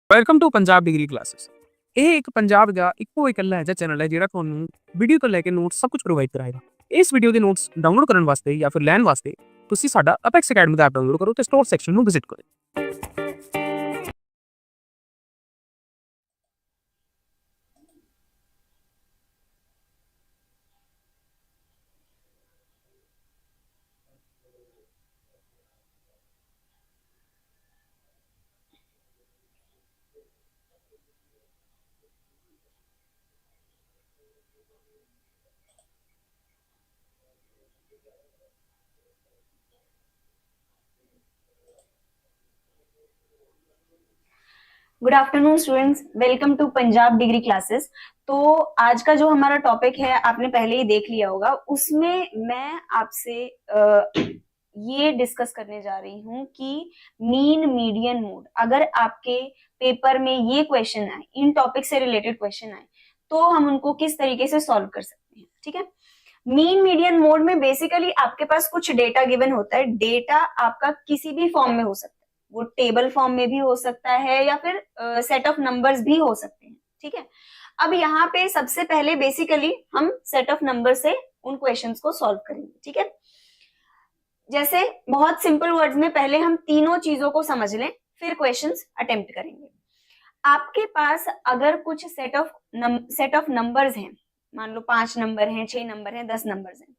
Welcome to Punjab degree classes. ਇਹ ਇੱਕ ਪੰਜਾਬ ਦਾ ਇੱਕੋ ਇਕੱਲਾ ਜਿਹਾ ਚੈਨਲ ਹੈ ਜਿਹੜਾ ਤੁਹਾਨੂੰ ਵੀਡੀਓ ਤੋਂ ਲੈ ਕੇ ਨੋਟਸ ਸਭ ਕੁਝ ਪ੍ਰੋਵਾਈਡ ਕਰਾਏਗਾ। ਇਸ ਵੀਡੀਓ ਦੇ ਨੋਟਸ ਡਾਊਨਲੋਡ ਕਰਨ ਵਾਸਤੇ ਜਾਂ ਫਿਰ ਲੈਣ ਵਾਸਤੇ ਤੁਸੀਂ ਸਾਡਾ ਅਪੈਕਸ ਅਕੈਡਮੀ ਦਾ ਐਪ ਡਾਊਨਲੋਡ ਕਰੋ ਤੇ ਸਟੋਰ ਸੈਕਸ਼ਨ ਨੂੰ ਵਿਜ਼ਿਟ ਕਰੋ। Good afternoon students, welcome to Punjab degree classes. तो आज का जो हमारा टॉपिक है आपने पहले ही देख लिया होगा। उसमें मैं आपसे ये डिस्कस करने जा रही हूँ कि मीन मीडियन मोड, अगर आपके पेपर में ये क्वेश्चन आए, इन टॉपिक से रिलेटेड क्वेश्चन आए, तो हम उनको किस तरीके से सॉल्व कर सकते हैं। ठीक है, मीन मीडियन मोड में बेसिकली आपके पास कुछ डेटा गिवन होता है। डेटा आपका किसी भी फॉर्म में हो सकता है, वो टेबल फॉर्म में भी हो सकता है या फिर सेट ऑफ नंबर्स भी हो सकते हैं। ठीक है, अब यहाँ पे सबसे पहले बेसिकली हम सेट ऑफ नंबर से उन क्वेश्चंस को सॉल्व करेंगे। ठीक है, जैसे बहुत सिंपल वर्ड्स में पहले हम तीनों चीजों को समझ लें, फिर क्वेश्चंस अटेम्प्ट करेंगे। आपके पास अगर कुछ सेट ऑफ नंबर्स हैं, मान लो 5 नंबर हैं, 6 नंबर हैं, 10 नंबर्स हैं,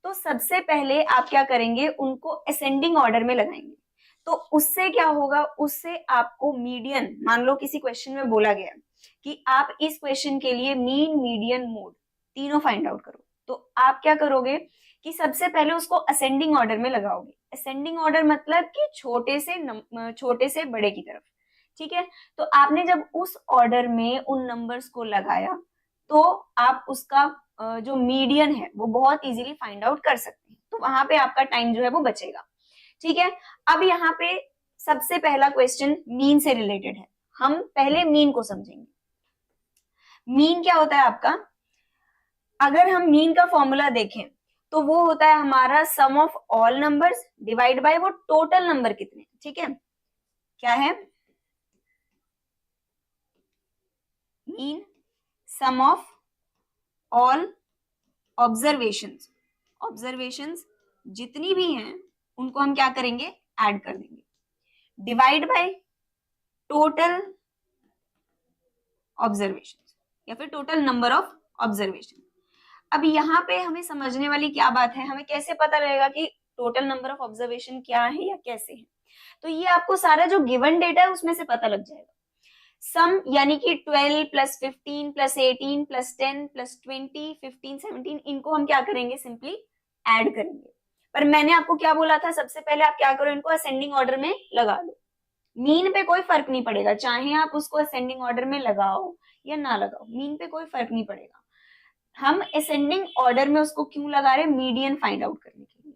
तो सबसे पहले आप क्या करेंगे, उनको असेंडिंग ऑर्डर में लगाएंगे। तो उससे क्या होगा, उससे आपको मीडियन, मान लो किसी क्वेश्चन में बोला गया कि आप इस क्वेश्चन के लिए मीन मीडियन मोड तीनों फाइंड आउट करो, तो आप क्या करोगे कि सबसे पहले उसको असेंडिंग ऑर्डर में लगाओगे। असेंडिंग ऑर्डर मतलब कि छोटे से बड़े की तरफ। ठीक है, तो आपने जब उस ऑर्डर में उन नंबर्स को लगाया तो आप उसका जो मीडियन है वो बहुत इजीली फाइंड आउट कर सकते हैं। तो वहां पे आपका टाइम जो है वो बचेगा। ठीक है, अब यहाँ पे सबसे पहला क्वेश्चन मीन से रिलेटेड है। हम पहले मीन को समझेंगे। मीन क्या होता है आपका, अगर हम मीन का फॉर्मूला देखें तो वो होता है हमारा sum of all numbers divide by वो टोटल नंबर कितने। ठीक है, क्या है mean, sum of all observations, observations जितनी भी हैं उनको हम क्या करेंगे, ऐड कर देंगे, डिवाइड बाय टोटल ऑब्जर्वेशंस या फिर टोटल नंबर ऑफ ऑब्जर्वेशन। अब यहाँ पे हमें समझने वाली क्या बात है, हमें कैसे पता लगेगा कि टोटल नंबर ऑफ ऑब्जर्वेशन क्या है या कैसे है। तो ये आपको सारा जो गिवन डेटा है उसमें से पता लग जाएगा। सम यानी कि 12 प्लस 15 प्लस 18 प्लस 10 प्लस 20 15 17, इनको हम क्या करेंगे, सिंपली ऐड करेंगे। पर मैंने आपको क्या बोला था, सबसे पहले आप क्या करो, इनको असेंडिंग ऑर्डर में लगा लो। मीन पे कोई फर्क नहीं पड़ेगा, चाहे आप उसको असेंडिंग ऑर्डर में लगाओ या ना लगाओ, मीन पे कोई फर्क नहीं पड़ेगा। हम असेंडिंग ऑर्डर में उसको क्यों लगा रहे हैं, मीडियन फाइंड आउट करने के लिए।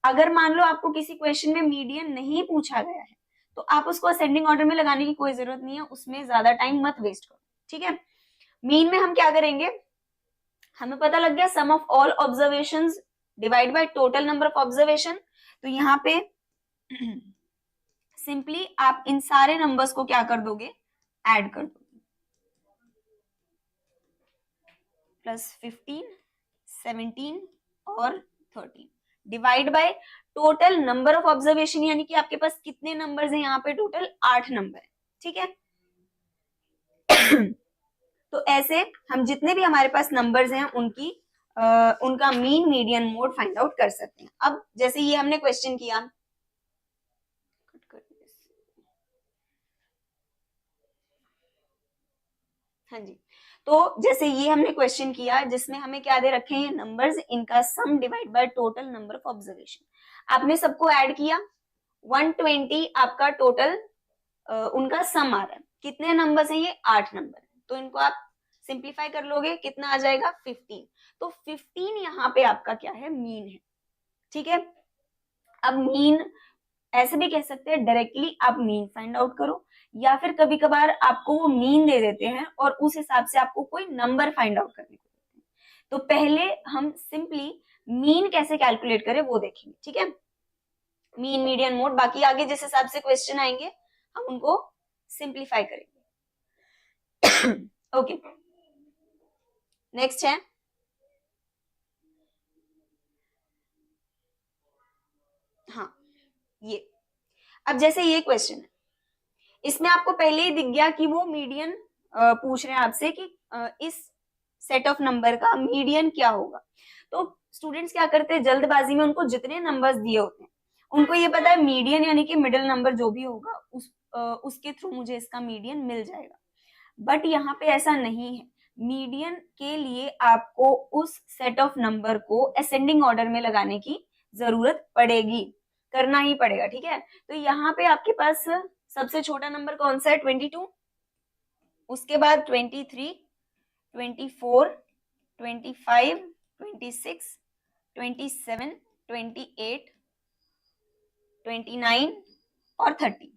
अगर मान लो आपको किसी क्वेश्चन में मीडियन नहीं पूछा गया है तो आप उसको असेंडिंग ऑर्डर में लगाने की कोई जरूरत नहीं है, उसमें ज्यादा टाइम मत वेस्ट करो। ठीक है, मीन में हम क्या करेंगे, हमें पता लग गया sum of all observations divide by total number of observation. तो यहाँ पे सिंपली आप इन सारे नंबर्स को क्या कर दोगे, ऐड कर दोगे, प्लस 15 17 और 13 divide by total number of observation, यानी कि आपके पास कितने नंबर्स हैं, यहाँ पे टोटल 8 नंबर है। ठीक है, तो ऐसे हम जितने भी हमारे पास नंबर्स हैं उनका mean median mode find out कर सकते हैं। अब जैसे ये हमने क्वेश्चन किया, हाँ जी, तो जैसे ये हमने क्वेश्चन किया जिसमें हमें क्या दे रखे हैं, नंबर्स, इनका sum divide by total number of observation. आपने सबको ऐड किया, 120 आपका टोटल उनका सम आ रहा है। कितने नंबर्स हैं ये, 8 नंबर। तो इनको आप सिंप्लीफाई कर लोगे, कितना आ जाएगा, 15। तो 15 यहाँ पे आपका क्या है, मीन है। ठीक है, अब मीन ऐसे भी कह सकते हैं, डायरेक्टली आप मीन फाइंड आउट करो, या फिर कभी कभार आपको वो मीन दे देते हैं और उस हिसाब से आपको कोई नंबर फाइंड आउट करने को देते हैं। तो पहले हम सिंपली मीन कैसे कैलकुलेट करें वो देखेंगे। ठीक है, मीन मीडियन मोड, बाकी आगे जिस हिसाब से क्वेश्चन आएंगे हम उनको सिंप्लीफाई करेंगे। ओके, नेक्स्ट है हाँ ये। अब जैसे ये क्वेश्चन है, इसमें आपको पहले ही दिख गया कि वो मीडियन पूछ रहे हैं आपसे कि इस सेट ऑफ नंबर का मीडियन क्या होगा। तो स्टूडेंट्स क्या करते हैं, जल्दबाजी में उनको जितने नंबर्स दिए होते हैं उनको ये पता है मीडियन यानी कि मिडिल नंबर जो भी होगा उसके थ्रू मुझे इसका मीडियन मिल जाएगा। बट यहाँ पे ऐसा नहीं है, मीडियन के लिए आपको उस सेट ऑफ नंबर को असेंडिंग ऑर्डर में लगाने की जरूरत पड़ेगी, करना ही पड़ेगा, ठीक है। तो यहाँ पे आपके पास सबसे छोटा नंबर कौन सा है, 22, उसके बाद 23, 24, 25, 26, 27, 28, 29 और 30।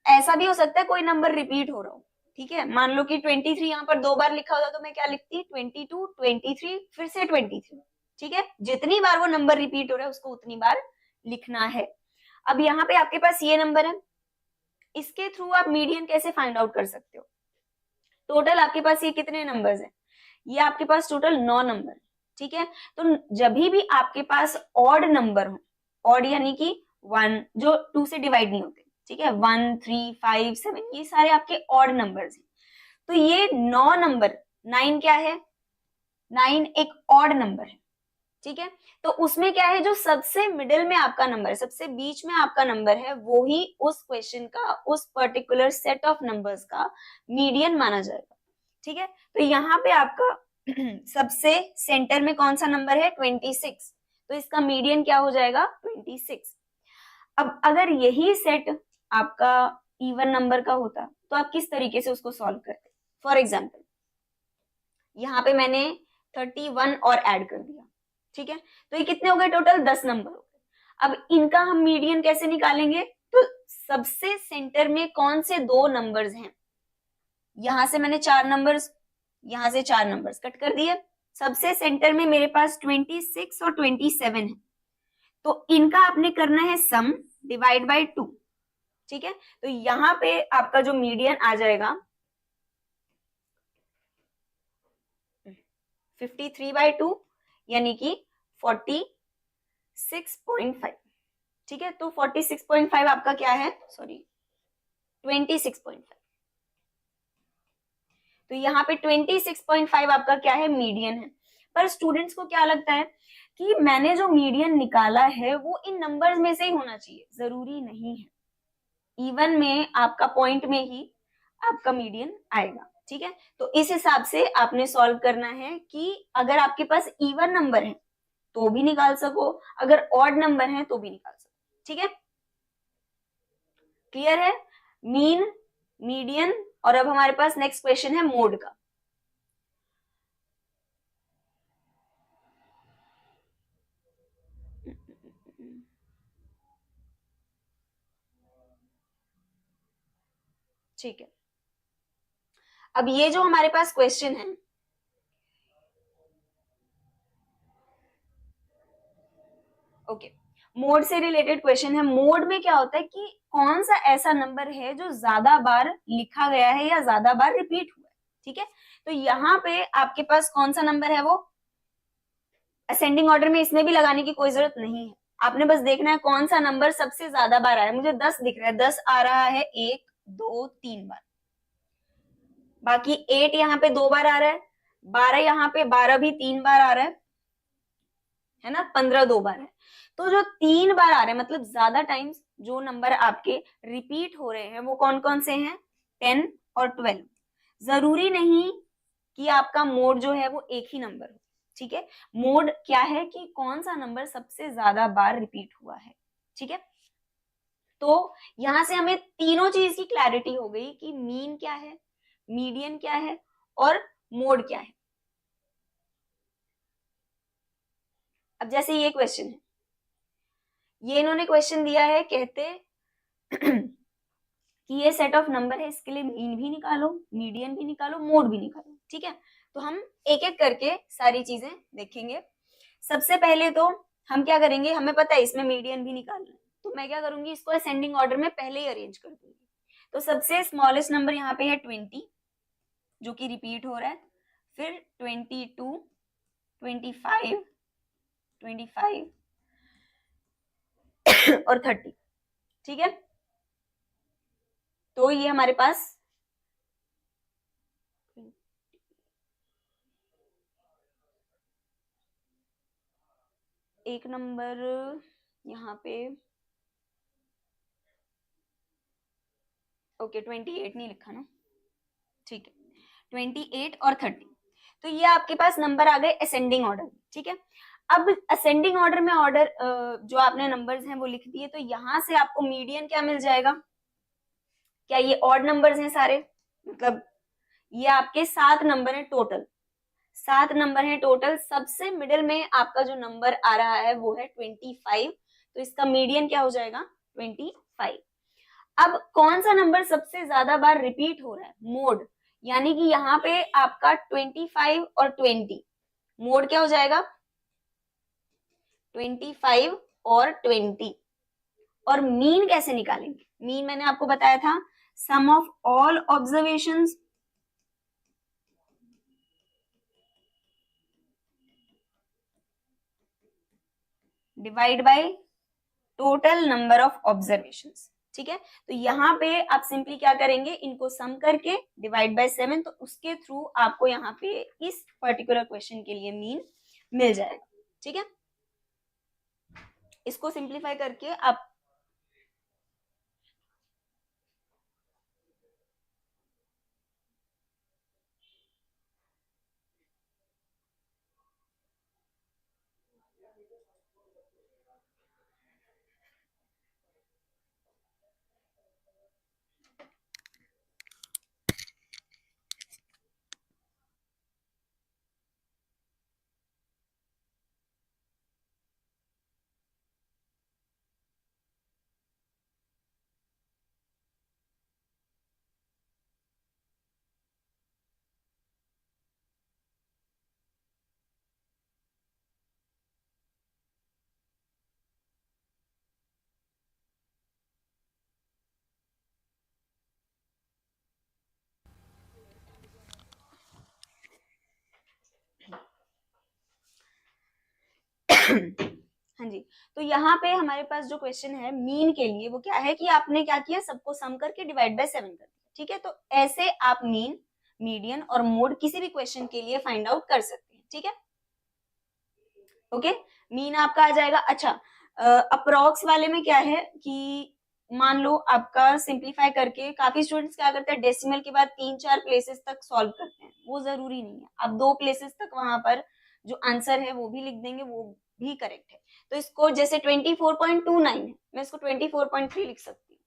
ऐसा भी हो सकता है कोई नंबर रिपीट हो रहा हो, ठीक है। मान लो कि 23 यहाँ पर 2 बार लिखा होता तो मैं क्या लिखती, 22, 23 फिर से 23, ठीक है। जितनी बार वो नंबर रिपीट हो रहा है उसको उतनी बार लिखना है। अब यहाँ पे आपके पास ये नंबर है, इसके थ्रू आप मीडियन कैसे फाइंड आउट कर सकते हो। टोटल आपके पास ये कितने नंबर्स हैं, ये आपके पास टोटल 9 नंबर, ठीक है। तो जब भी आपके पास ऑड नंबर हो, ऑड यानी कि 1 जो 2 से डिवाइड नहीं होते, ठीक है, 1, 3, 5, 7 ये सारे आपके ऑड नंबर्स हैं। तो ये 9 नंबर, 9 क्या है, 9 एक ऑड नंबर है, ठीक है। तो उसमें क्या है, जो सबसे मिडिल में आपका नंबर है, सबसे बीच में आपका नंबर है, वो ही उस क्वेश्चन का, उस पर्टिकुलर सेट ऑफ नंबर्स का मीडियन माना जाएगा, ठीक है। तो यहाँ पे आपका सबसे सेंटर में कौन सा नंबर है, 26, तो इसका मीडियन क्या हो जाएगा, 26। अब अगर यही सेट आपका इवन नंबर का होता तो आप किस तरीके से उसको सॉल्व करते। फॉर एग्जाम्पल यहाँ पे मैंने 31 और ऐड कर दिया, ठीक है, तो ये कितने हो गए, टोटल 10 नंबर हो गए। अब इनका हम मीडियन कैसे निकालेंगे, तो सबसे सेंटर में कौन से 2 नंबर्स हैं, यहां से मैंने 4 नंबर्स, यहां से 4 नंबर्स कट कर दिए, सबसे सेंटर में मेरे पास 26 और 27 है, तो इनका आपने करना है सम डिवाइड बाय 2, ठीक है। तो यहां पे आपका जो मीडियन आ जाएगा 53/2 यानी कि 46.5, ठीक है। तो 46.5 आपका क्या है, सॉरी 26.5, तो यहाँ पे 26.5 आपका क्या है, मीडियन है। पर स्टूडेंट्स को क्या लगता है कि मैंने जो मीडियन निकाला है वो इन नंबर्स में से ही होना चाहिए, जरूरी नहीं है। इवन में आपका पॉइंट में ही आपका मीडियन आएगा, ठीक है। तो इस हिसाब से आपने सॉल्व करना है कि अगर आपके पास इवन नंबर है तो भी निकाल सको, अगर ऑड नंबर है तो भी निकाल सको, ठीक है। क्लियर है, मीन, मीडियन, और अब हमारे पास नेक्स्ट क्वेश्चन है मोड का। ठीक है, अब ये जो हमारे पास क्वेश्चन है, ओके, मोड से रिलेटेड क्वेश्चन है। मोड में क्या होता है कि कौन सा ऐसा नंबर है जो ज्यादा बार लिखा गया है या ज्यादा बार रिपीट हुआ है, ठीक है। तो यहाँ पे आपके पास कौन सा नंबर है, वो असेंडिंग ऑर्डर में इसमें भी लगाने की कोई जरूरत नहीं है, आपने बस देखना है कौन सा नंबर सबसे ज्यादा बार आया है। मुझे 10 दिख रहा है, 10 आ रहा है 1, 2, 3 बार, बाकी 8 यहाँ पे 2 बार आ रहा है, 12 यहाँ पे 12 भी 3 बार आ रहा है ना, 15 2 बार है। तो जो 3 बार आ रहे हैं मतलब ज्यादा टाइम्स जो नंबर आपके रिपीट हो रहे हैं वो कौन कौन से हैं, 10 और 12। जरूरी नहीं कि आपका मोड जो है वो एक ही नंबर हो, ठीक है। मोड क्या है कि कौन सा नंबर सबसे ज्यादा बार रिपीट हुआ है, ठीक है। तो यहां से हमें तीनों चीज की क्लैरिटी हो गई कि मीन क्या है, मीडियन क्या है और मोड क्या है। अब जैसे ये क्वेश्चन है, ये इन्होंने क्वेश्चन दिया है, कहते कि ये सेट ऑफ नंबर है, इसके लिए मीन भी निकालो, मीडियन भी निकालो, मोड भी निकालो, ठीक है। तो हम एक एक करके सारी चीजें देखेंगे। सबसे पहले तो हम क्या करेंगे, हमें पता है इसमें मीडियन भी निकालना है, तो मैं क्या करूंगी, इसको असेंडिंग ऑर्डर में पहले ही अरेंज कर दूंगी। तो सबसे स्मॉलेस्ट नंबर यहाँ पे है 20 जो कि रिपीट हो रहा है, फिर 22, 25, 25 और 30। ठीक है, तो ये हमारे पास एक नंबर यहाँ पे ओके 28 नहीं लिखा ना, ठीक है 28 और 30। तो ये आपके पास नंबर आ गए असेंडिंग ऑर्डर में। ठीक है, अब असेंडिंग ऑर्डर में ऑर्डर जो आपने नंबर्स हैं वो लिख दिए, तो यहां से आपको मीडियन क्या मिल जाएगा? क्या ये ऑड नंबर्स हैं सारे? मतलब ये आपके 7 नंबर हैं टोटल, 7 नंबर हैं टोटल। सबसे मिडिल में आपका जो नंबर आ रहा है वो है 25, तो इसका मीडियन क्या हो जाएगा? 25। अब कौन सा नंबर सबसे ज्यादा बार रिपीट हो रहा है? मोड, यानी कि यहाँ पे आपका 25 और 20, मोड क्या हो जाएगा? 25 और 20। और मीन कैसे निकालेंगे? मीन मैंने आपको बताया था, sum of all observations divide by total number of observations. ठीक है, तो यहाँ पे आप सिंपली क्या करेंगे, इनको सम करके डिवाइड बाय 7, तो उसके थ्रू आपको यहाँ पे इस पर्टिकुलर क्वेश्चन के लिए मीन मिल जाएगा। ठीक है, इसको सिंप्लीफाई करके आप हाँ जी, तो यहाँ पे हमारे पास जो क्वेश्चन है मीन के लिए वो क्या है कि आपने क्या किया, सबको सम करके डिवाइड बाय 7 कर दिया। ठीक है, तो ऐसे आप मीन, मीडियन और मोड किसी भी क्वेश्चन के लिए फाइंड आउट कर सकते हैं। ठीक है, ओके, मीन आपका आ जाएगा। अच्छा, अप्रोक्स वाले में क्या है कि मान लो आपका सिंप्लीफाई करके, काफी स्टूडेंट्स क्या करते हैं डेसिमल के बाद 3-4 प्लेसेस तक सॉल्व करते हैं, वो जरूरी नहीं है, आप 2 प्लेसेस तक वहां पर जो आंसर है वो भी लिख देंगे, वो भी करेक्ट है। तो इसको जैसे 24.29 है, मैं इसको 24.3 लिख सकती हूँ।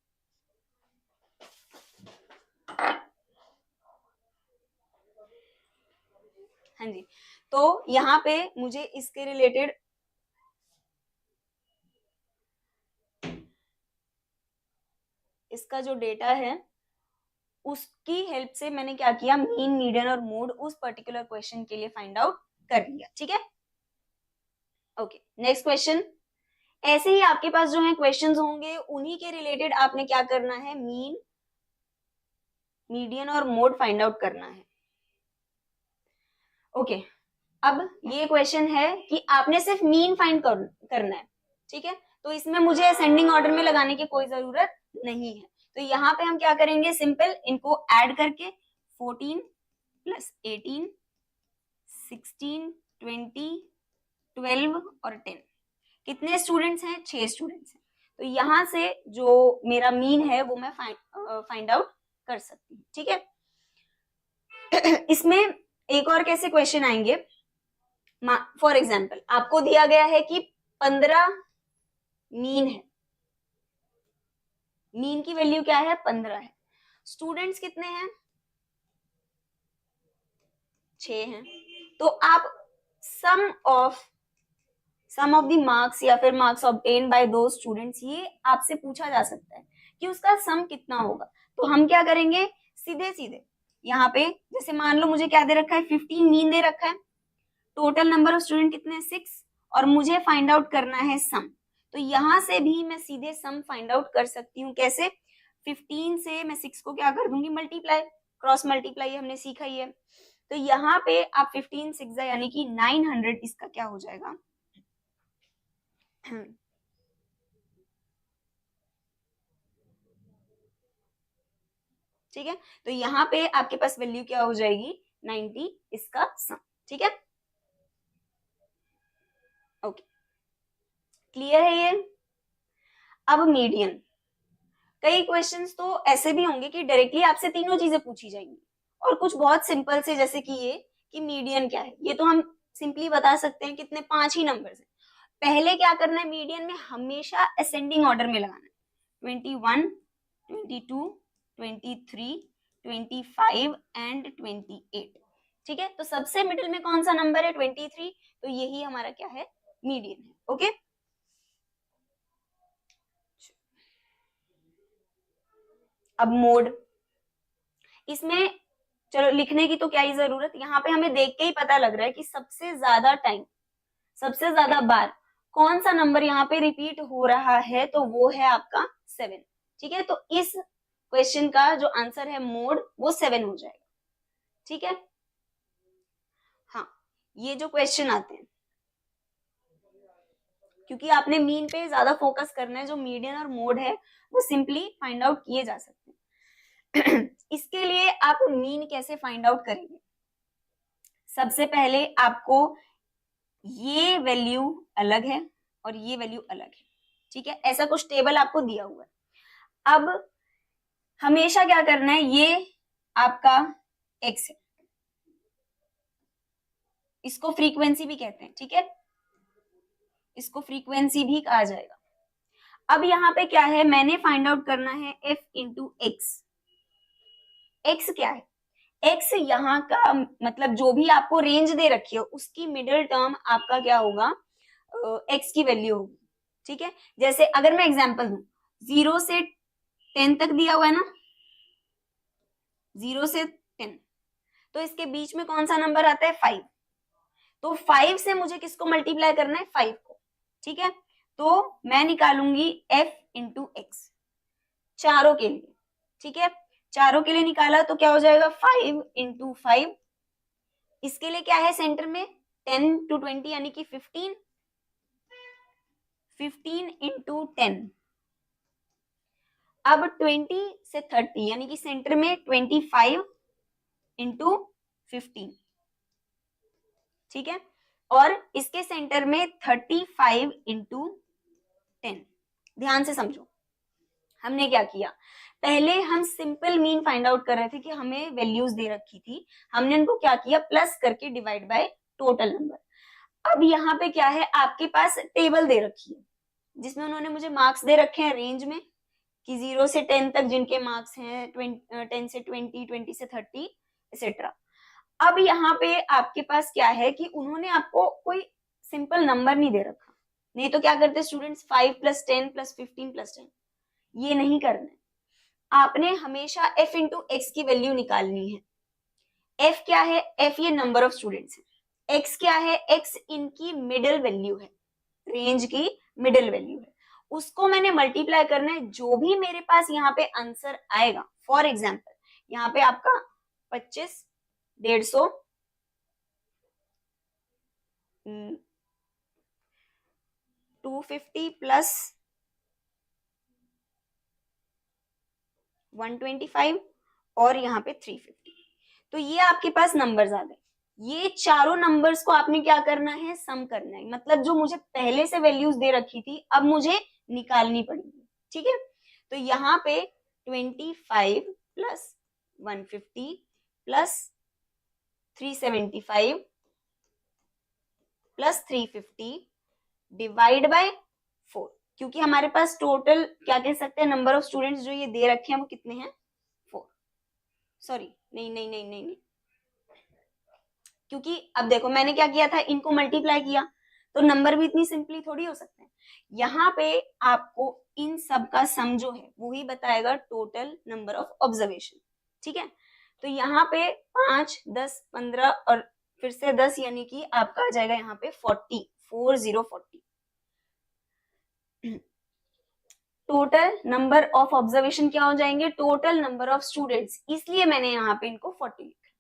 हाँ जी, तो यहाँ पे मुझे इसके रिलेटेड इसका जो डेटा है उसकी हेल्प से मैंने क्या किया, मीन, मीडियन और मोड उस पर्टिकुलर क्वेश्चन के लिए फाइंड आउट कर लिया। ठीक है, ओके, नेक्स्ट क्वेश्चन। ऐसे ही आपके पास जो है क्वेश्चंस होंगे, उन्हीं के रिलेटेड आपने क्या करना है, मीन, मीडियन और मोड फाइंड आउट करना है। ओके, अब ये क्वेश्चन है कि आपने सिर्फ मीन फाइंड करना है। ठीक है, तो इसमें मुझे असेंडिंग ऑर्डर में लगाने की कोई जरूरत नहीं है। तो यहाँ पे हम क्या करेंगे, सिंपल इनको ऐड करके 14 प्लस 18, 16, 20, 12 और 10, कितने स्टूडेंट्स हैं? 6 स्टूडेंट्स हैं। तो यहां से जो मेरा मीन है वो मैं फाइंड आउट कर सकती हूँ। ठीक है, इसमें एक और कैसे क्वेश्चन आएंगे, फॉर एग्जाम्पल आपको दिया गया है कि 15 मीन है, मीन की वैल्यू क्या है? 15 है। स्टूडेंट्स कितने हैं? 6 हैं। तो आप सम ऑफ द मार्क्स या फिर मार्क्स ऑब्टेन बाय दो स्टूडेंट्स, ये आपसे पूछा जा सकता है कि उसका सम कितना होगा। तो हम क्या करेंगे, सीधे सीधे यहाँ पे जैसे मान लो मुझे क्या दे रखा है, 15 मीन दे रखा है, टोटल नंबर ऑफ स्टूडेंट कितने हैं? 6, और मुझे फाइंड आउट करना है सम। तो यहां से भी मैं सीधे सम फाइंड आउट कर सकती हूँ। कैसे? 15 से मैं 6 को क्या कर दूंगी, मल्टीप्लाई, क्रॉस मल्टीप्लाई हमने सीखा ही है। तो यहाँ पे आप 15 6 यानी कि 900, इसका क्या हो जाएगा, ठीक है। तो यहाँ पे आपके पास वैल्यू क्या हो जाएगी, 90, इसका सम, ठीक है। ओके, क्लियर है ये। अब मीडियन, कई क्वेश्चंस तो ऐसे भी होंगे कि डायरेक्टली आपसे तीनों चीजें पूछी जाएंगी, और कुछ बहुत सिंपल से, जैसे कि ये कि मीडियन क्या है, ये तो हम सिंपली बता सकते हैं, कितने 5 ही नंबर्स हैं। पहले क्या करना है, मीडियन में हमेशा असेंडिंग ऑर्डर में लगाना है, 21 22 23 25 एंड 28, ठीक है। तो सबसे मिडिल में कौन सा नंबर है, 23, तो यही हमारा क्या है, मीडियन है। ओके, अब मोड, इसमें चलो लिखने की तो क्या ही जरूरत, यहाँ पे हमें देख के ही पता लग रहा है कि सबसे ज्यादा टाइम, सबसे ज्यादा बार कौन सा नंबर यहाँ पे रिपीट हो रहा है, तो वो है आपका 7, ठीक है। तो इस क्वेश्चन का जो आंसर है मोड, वो 7 हो जाएगा, ठीक है। हाँ, ये जो क्वेश्चन आते हैं, क्योंकि आपने मीन पे ज्यादा फोकस करना है, जो मीडियन और मोड है वो सिंपली फाइंड आउट किए जा सकते हैं। इसके लिए आप मीन कैसे फाइंड आउट करेंगे, सबसे पहले आपको ये वैल्यू अलग है और ये वैल्यू अलग है, ठीक है। ऐसा कुछ टेबल आपको दिया हुआ है। अब हमेशा क्या करना है, ये आपका x है, इसको फ्रीक्वेंसी भी कहते हैं, ठीक है, इसको फ्रीक्वेंसी भी कहा जाएगा। अब यहाँ पे क्या है, मैंने फाइंड आउट करना है f इंटू एक्स। एक्स क्या है, एक्स यहाँ का मतलब जो भी आपको रेंज दे रखी है उसकी मिडिल टर्म आपका क्या होगा, एक्स की वैल्यू होगी, ठीक है। जैसे अगर मैं एग्जांपल दूं, 0 से 10 तक दिया हुआ है ना, 0 से 10, तो इसके बीच में कौन सा नंबर आता है, 5। तो 5 से मुझे किसको मल्टीप्लाई करना है, 5 को, ठीक है। तो मैं निकालूंगी f इंटू एक्स चारों के लिए, ठीक है। चारों के लिए निकाला तो क्या हो जाएगा, 5 इंटू 5, इसके लिए क्या है सेंटर में, 10 to 20 यानी कि 15, 15 इंटू 10। अब 20 से 30 यानी कि सेंटर में 25 इंटू 15, ठीक है। और इसके सेंटर में 35 इंटू 10। ध्यान से समझो, हमने क्या किया, पहले हम सिंपल मीन फाइंड आउट कर रहे थे कि हमें वैल्यूज दे रखी थी, हमने इनको क्या किया, प्लस करके डिवाइड बाय टोटल नंबर। अब यहाँ पे क्या है, आपके पास टेबल दे रखी है जिसमें उन्होंने मुझे मार्क्स दे रखे हैं रेंज में, कि 0 से 10 तक जिनके मार्क्स हैं, 10 से 20, 20 से 30 एक्सेट्रा। अब यहाँ पे आपके पास क्या है कि उन्होंने आपको कोई सिंपल नंबर नहीं दे रखा, नहीं तो क्या करते स्टूडेंट्स, 5 + 10 + 15 + 10, ये नहीं करना है। आपने हमेशा f इंटू एक्स की वैल्यू निकालनी है। f क्या है, f ये नंबर ऑफ स्टूडेंट्स है, x क्या है, x इनकी मिडिल वैल्यू है, रेंज की मिडिल वैल्यू है, उसको मैंने मल्टीप्लाई करना है, जो भी मेरे पास यहाँ पे आंसर आएगा। फॉर एग्जाम्पल यहाँ पे आपका 25, 150, 250 प्लस 125 और यहाँ पे 350, तो ये आपके पास नंबर्स आ गए। ये चारों नंबर्स को आपने क्या करना है, सम करना है, मतलब जो मुझे पहले से वैल्यूज दे रखी थी अब मुझे निकालनी पड़ेगी, ठीक है। तो यहाँ पे 25 plus 150 plus 375 plus 350 divide by 4, क्योंकि हमारे पास टोटल क्या कह सकते हैं, नंबर ऑफ स्टूडेंट्स जो ये दे रखे हैं वो कितने हैं, 4। सॉरी, नहीं नहीं नहीं नहीं नहीं, क्योंकि अब देखो मैंने क्या किया था, इनको मल्टीप्लाई किया, तो नंबर भी इतनी सिंपली थोड़ी हो सकते हैं। यहाँ पे आपको इन सब का सम जो है वो ही बताएगा टोटल नंबर ऑफ ऑब्जर्वेशन, ठीक है। तो यहाँ पे 5, 10, 15 और फिर से 10 यानी कि आपका आ जाएगा यहाँ पे 40, 40, 40। टोटल नंबर ऑफ ऑब्जर्वेशन क्या हो जाएंगे, टोटल नंबर ऑफ स्टूडेंट्स, इसलिए मैंने यहाँ पे इनको 40 लिखा।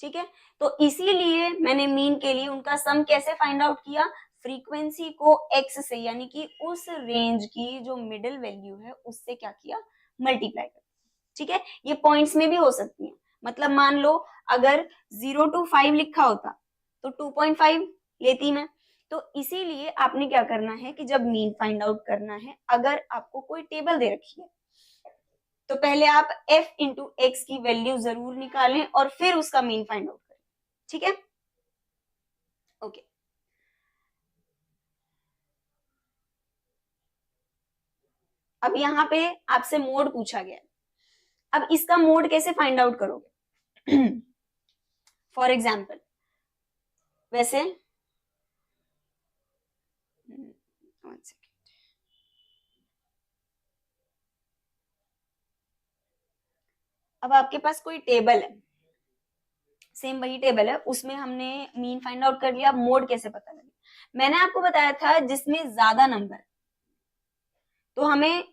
ठीक है, तो इसीलिए मैंने मीन के लिए उनका सम कैसे फाइंड आउट किया, फ्रीक्वेंसी को x से, यानी कि उस रेंज की जो मिडिल वैल्यू है उससे क्या किया, मल्टीप्लाई कर। ठीक है, ये पॉइंट्स में भी हो सकती है, मतलब मान लो अगर 0 to 5 लिखा होता तो 2.5 लेती मैं। तो इसीलिए आपने क्या करना है कि जब मीन फाइंड आउट करना है, अगर आपको कोई टेबल दे रखी है तो पहले आप f इंटू एक्स की वैल्यू जरूर निकालें और फिर उसका मीन फाइंड आउट करें। ठीक है, ओके। अब यहाँ पे आपसे मोड पूछा गया, अब इसका मोड कैसे फाइंड आउट करोगे? फॉर एग्जाम्पल, वैसे अब आपके पास कोई टेबल है, सेम वही टेबल है, उसमें हमने मीन फाइंड आउट कर लिया, अब मोड कैसे पता लगे? मैंने आपको बताया था जिसमें ज्यादा नंबर, तो हमें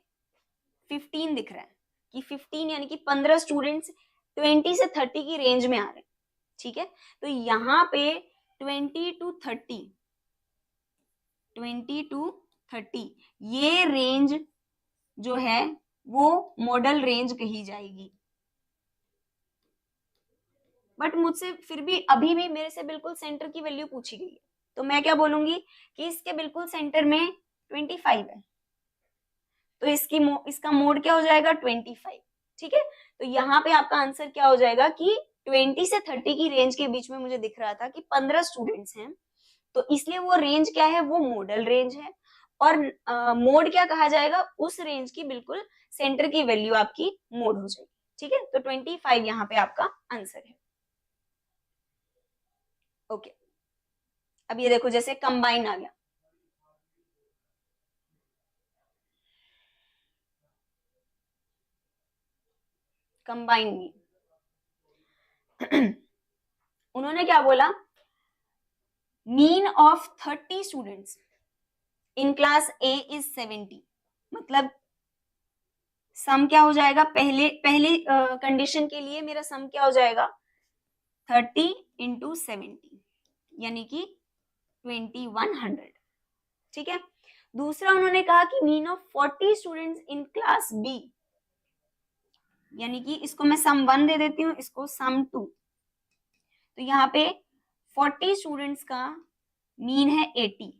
15 दिख रहा है कि 15 यानी कि 15 स्टूडेंट्स 20 से 30 की रेंज में आ रहे हैं। ठीक है, तो यहाँ पे 20 to 30 ये रेंज जो है वो मॉडल रेंज कही जाएगी। बट मुझसे फिर भी अभी भी मेरे से बिल्कुल सेंटर की वैल्यू पूछी गई है, तो मैं क्या बोलूंगी कि इसके बिल्कुल सेंटर में 25 है, तो इसका मोड क्या हो जाएगा, 25। ठीक है, तो यहाँ पे आपका आंसर क्या हो जाएगा कि 20 से 30 की रेंज के बीच में मुझे दिख रहा था कि 15 स्टूडेंट्स हैं, तो इसलिए वो रेंज क्या है, वो मॉडल रेंज है। और मोड क्या कहा जाएगा, उस रेंज की बिल्कुल सेंटर की वैल्यू आपकी मोड हो जाएगी। ठीक है, तो 25 यहाँ पे आपका आंसर है। ओके, अब ये देखो जैसे कंबाइन आ गया, कंबाइन मीन उन्होंने क्या बोला, mean of 30 students in class A is 70, मतलब सम क्या हो जाएगा, पहली कंडीशन के लिए मेरा सम क्या हो जाएगा, 30 इंटू 70 यानी कि 2100। ठीक है, दूसरा उन्होंने कहा कि mean of 40 students in class B, यानी कि इसको मैं सम 1 दे देती हूँ, इसको सम 2, तो यहाँ पे 40 स्टूडेंट्स का मीन है 80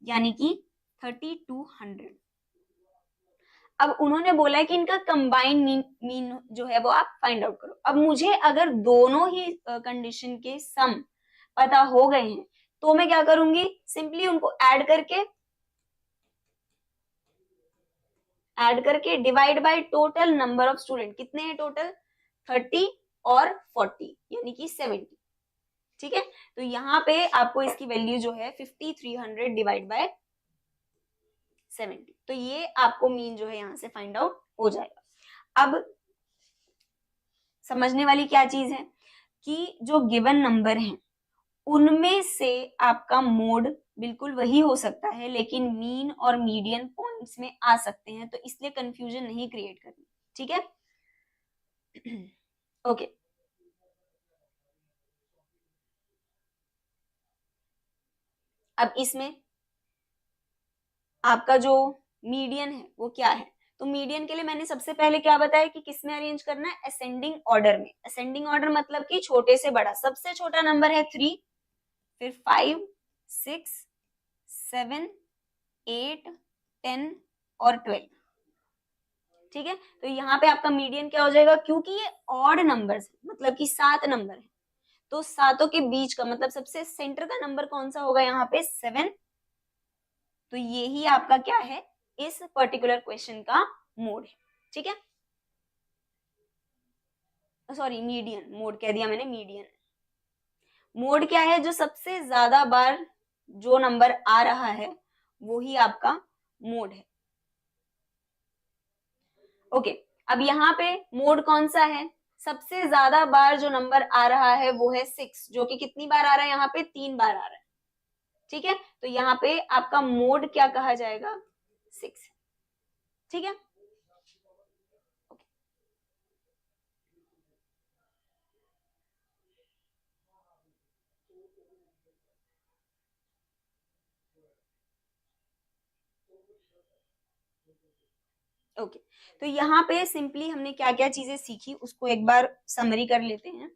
यानी कि 3200। अब उन्होंने बोला है कि इनका कंबाइंड मीन जो है वो आप फाइंड आउट करो। अब मुझे अगर दोनों ही कंडीशन के सम पता हो गए हैं तो मैं क्या करूंगी, सिंपली उनको ऐड करके divide by total number of student, कितने हैं टोटल, 30 और 40 यानी कि 70। ठीक है, तो यहाँ पे आपको इसकी वैल्यू जो है 5300 डिवाइड बाय 70, तो ये आपको मीन जो है यहां से फाइंड आउट हो जाएगा। अब समझने वाली क्या चीज है कि जो गिवन नंबर हैं उनमें से आपका मोड बिल्कुल वही हो सकता है, लेकिन मीन और मीडियन पॉइंट्स में आ सकते हैं, तो इसलिए कंफ्यूजन नहीं क्रिएट करनी। ठीक है, ओके। अब इसमें आपका जो मीडियन है वो क्या है, तो मीडियन के लिए मैंने सबसे पहले क्या बताया कि किसमें अरेंज करना है, असेंडिंग ऑर्डर में। असेंडिंग ऑर्डर मतलब कि छोटे से बड़ा, सबसे छोटा नंबर है 3, फिर 5, 6, 7, 8, 10 और 12। ठीक है, तो यहाँ पे आपका मीडियन क्या हो जाएगा, क्योंकि ये ऑड नंबर्स मतलब कि 7 नंबर है, तो सातों के बीच का मतलब सबसे सेंटर का नंबर कौन सा होगा, यहाँ पे 7, तो ये ही आपका क्या है, इस पर्टिकुलर क्वेश्चन का मोड है। ठीक है, सॉरी मीडियन, मोड कह दिया मैंने, मीडियन। मोड क्या है, जो सबसे ज्यादा बार जो नंबर आ रहा है वो ही आपका मोड है। ओके, अब यहाँ पे मोड कौन सा है, सबसे ज्यादा बार जो नंबर आ रहा है वो है 6, जो कि कितनी बार आ रहा है, यहाँ पे 3 बार आ रहा है। ठीक है, तो यहाँ पे आपका मोड क्या कहा जाएगा, 6। ठीक है। ओके, तो यहाँ पे सिंपली हमने क्या क्या चीजें सीखी उसको एक बार समरी कर लेते हैं,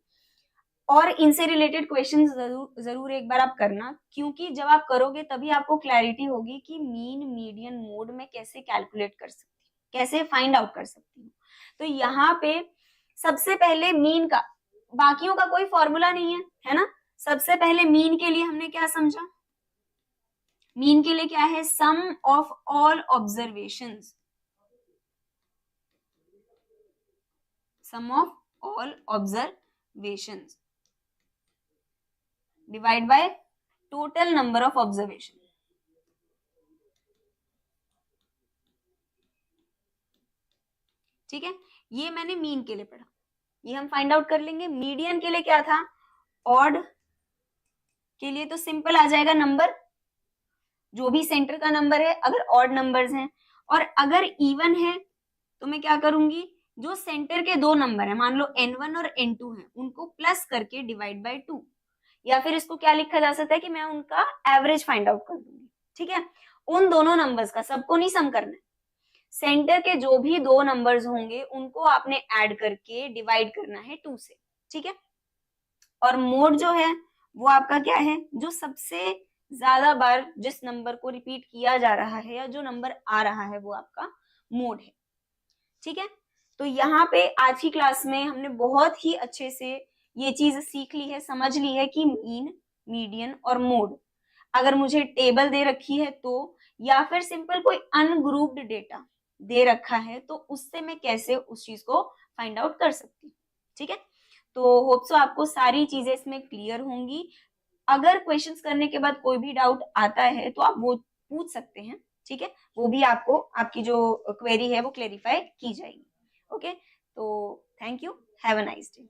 और इनसे रिलेटेड क्वेश्चन जरूर जरूर एक बार आप करना, क्योंकि जब आप करोगे तभी आपको क्लैरिटी होगी कि मीन मीडियन मोड में कैसे कैलकुलेट कर सकती हूँ, कैसे फाइंड आउट कर सकती हूँ। तो यहाँ पे सबसे पहले मीन का, बाकियों का कोई फॉर्मूला नहीं है ना। सबसे पहले मीन के लिए हमने क्या समझा, मीन के लिए क्या है, sum of all observations, sum of all observations divide by total number of observation. ठीक है, ये मैंने मीन के लिए पढ़ा, ये हम फाइंड आउट कर लेंगे। मीडियन के लिए क्या था, ऑड के लिए तो सिंपल आ जाएगा नंबर, जो भी सेंटर का नंबर है, अगर ऑड नंबर्स हैं, और अगर इवन है तो मैं क्या करूंगी, जो सेंटर के दो नंबर है, मान लो n1 और n2 है, उनको प्लस करके डिवाइड बाय 2, या फिर इसको क्या लिखा जा सकता है कि मैं उनका एवरेज फाइंड आउट कर दूंगी। ठीक है, उन दोनों नंबर्स का, सबको नहीं सम करना है, सेंटर के जो भी दो नंबर्स होंगे उनको आपने ऐड करके डिवाइड करना है 2 से। ठीक है, और मोड जो है वो आपका क्या है, जो सबसे ज्यादा बार जिस नंबर को रिपीट किया जा रहा है या जो नंबर आ रहा है वो आपका मोड है। ठीक है, तो यहाँ पे आज की क्लास में हमने बहुत ही अच्छे से ये चीज सीख ली है, समझ ली है कि मीन, मीडियन और मोड अगर मुझे टेबल दे रखी है तो, या फिर सिंपल कोई अनग्रुप्ड डेटा दे रखा है तो उससे मैं कैसे उस चीज को फाइंड आउट कर सकती हूँ। ठीक है, तो होप सो आपको सारी चीजें इसमें क्लियर होंगी। अगर क्वेश्चंस करने के बाद कोई भी डाउट आता है तो आप वो पूछ सकते हैं। ठीक है, वो भी आपको, आपकी जो क्वेरी है वो क्लेरिफाई की जाएगी। ओके, तो thank you, have a nice day.